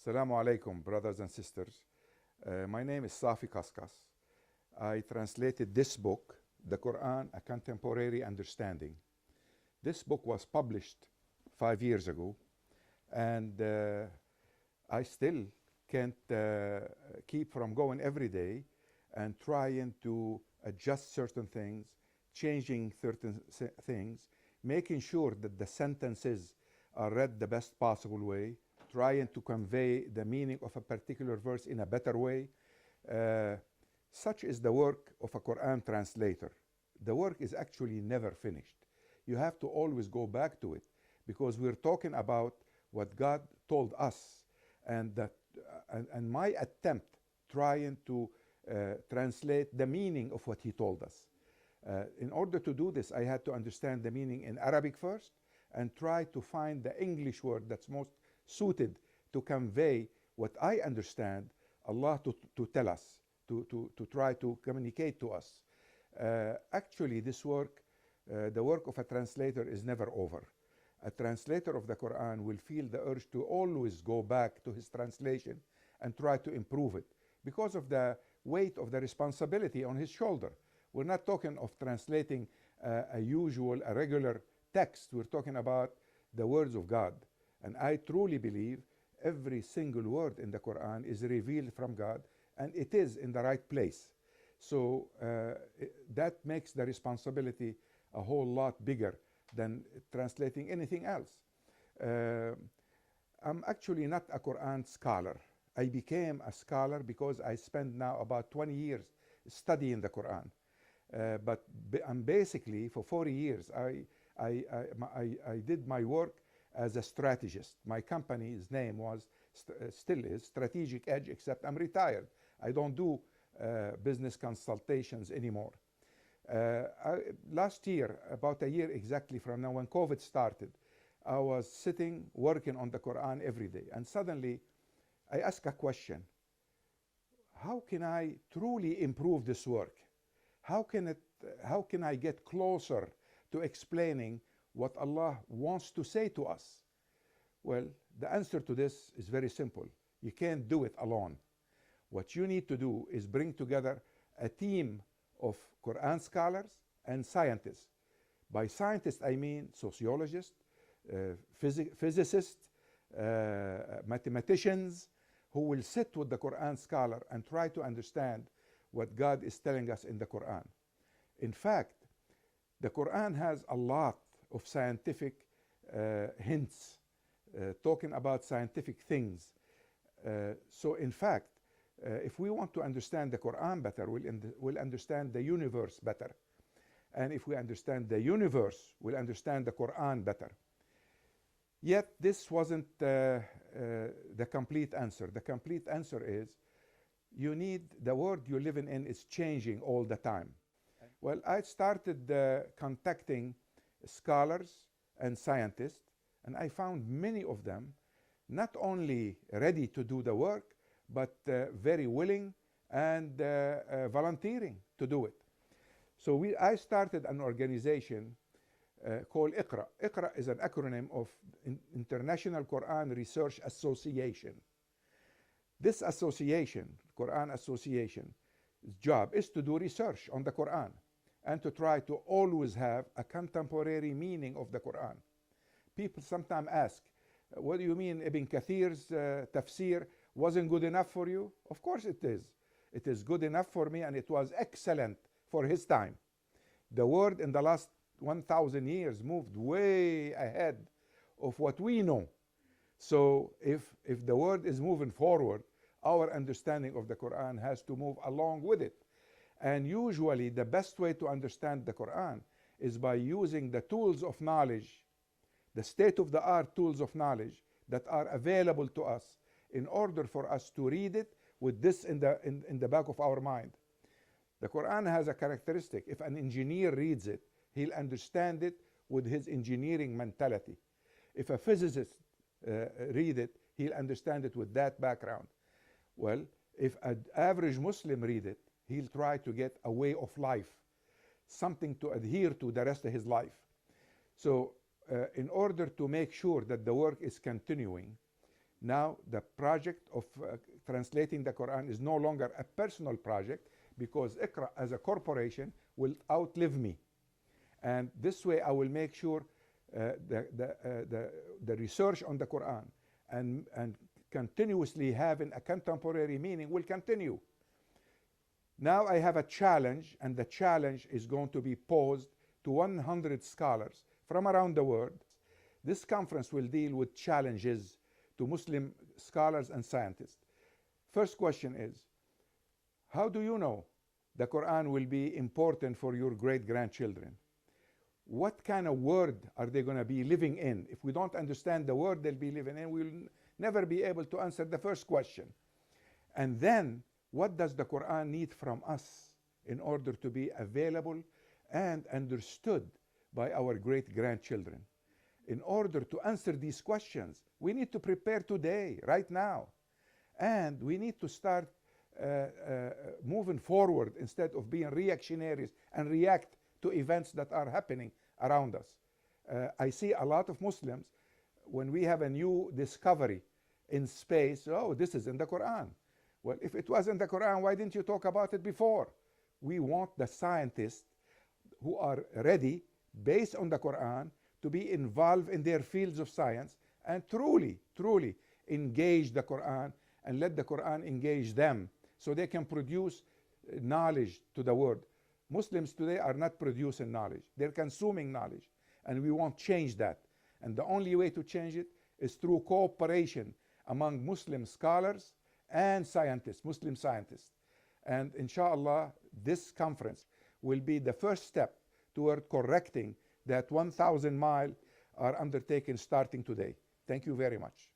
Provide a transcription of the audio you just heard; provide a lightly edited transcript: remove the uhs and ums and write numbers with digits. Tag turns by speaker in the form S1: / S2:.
S1: Assalamu alaikum, brothers and sisters. My name is Safi Kaskas. I translated this book, The Quran, A Contemporary Understanding. This book was published 5 years ago, and I still can't keep from going every day and trying to adjust certain things, changing certain things, making sure that the sentences are read the best possible way, trying to convey the meaning of a particular verse in a better way. Such is the work of a Quran translator. The work is actually never finished. You have to always go back to it, because we're talking about what God told us, and my attempt trying to translate the meaning of what he told us. In order to do this, I had to understand the meaning in Arabic first and try to find the English word that's most suited to convey what I understand Allah to tell us, to try to communicate to us. Actually, this work, the work of a translator, is never over. A translator of the Quran will feel the urge to always go back to his translation and try to improve it because of the weight of the responsibility on his shoulder. We're not talking of translating a regular text. We're talking about the words of God. And I truly believe every single word in the Quran is revealed from God, and it is in the right place. So that makes the responsibility a whole lot bigger than translating anything else. I'm actually not a Quran scholar. I became a scholar because I spent now about 20 years studying the Quran. But I'm basically, for 40 years, I did my work as a strategist. My company's name was, still is, Strategic Edge, except I'm retired. I don't do business consultations anymore. Last year, about a year exactly from now, when COVID started, I was sitting working on the Quran every day, and suddenly I asked a question: how can I truly improve this work? How can I get closer to explaining what Allah wants to say to us? Well, the answer to this is very simple. You can't do it alone. What you need to do is bring together a team of Quran scholars and scientists. By scientists, I mean sociologists, physicists, mathematicians, who will sit with the Quran scholar and try to understand what God is telling us in the Quran. In fact, the Quran has a lot of scientific hints, talking about scientific things. So in fact, if we want to understand the Quran better, we'll understand the universe better. And if we understand the universe, we'll understand the Quran better. Yet this wasn't the complete answer. The complete answer is, you need, the world you're living in is changing all the time. Well, I started contacting scholars and scientists, and I found many of them not only ready to do the work, but very willing and volunteering to do it. So I started an organization called IQRA. IQRA is an acronym of International Quran Research Association. This association, Quran Association, job is to do research on the Quran and to try to always have a contemporary meaning of the Quran. People sometimes ask, what do you mean Ibn Kathir's tafsir wasn't good enough for you? Of course it is. It is good enough for me, and it was excellent for his time. The world in the last 1,000 years moved way ahead of what we know. So if the world is moving forward, our understanding of the Quran has to move along with it. And usually the best way to understand the Quran is by using the tools of knowledge, the state-of-the-art tools of knowledge that are available to us, in order for us to read it with this in the back of our mind. The Quran has a characteristic. If an engineer reads it, he'll understand it with his engineering mentality. If a physicist read it, he'll understand it with that background. Well, if an average Muslim read it, he'll try to get a way of life, something to adhere to the rest of his life. So in order to make sure that the work is continuing, Now, the project of translating the Quran is no longer a personal project, because IQRA as a corporation will outlive me. And this way I will make sure the research on the Quran and continuously having a contemporary meaning will continue. Now I have a challenge, and the challenge is going to be posed to 100 scholars from around the world. This conference will deal with challenges to Muslim scholars and scientists. First question is, how do you know the Quran will be important for your great-grandchildren? What kind of world are they going to be living in? If we don't understand the world they'll be living in, we'll never be able to answer the first question. And then, what does the Quran need from us in order to be available and understood by our great-grandchildren? In order to answer these questions, we need to prepare today, right now. And we need to start moving forward instead of being reactionaries and react to events that are happening around us. I see a lot of Muslims, when we have a new discovery in space, oh, this is in the Quran. Well, if it was in the Quran, why didn't you talk about it before? We want the scientists who are ready, based on the Quran, to be involved in their fields of science and truly, truly engage the Quran and let the Quran engage them so they can produce knowledge to the world. Muslims today are not producing knowledge. They're consuming knowledge. And we won't change that. And the only way to change it is through cooperation among Muslim scholars and scientists, Muslim scientists. And inshallah, this conference will be the first step toward correcting that 1,000 mile are undertaken starting today. Thank you very much.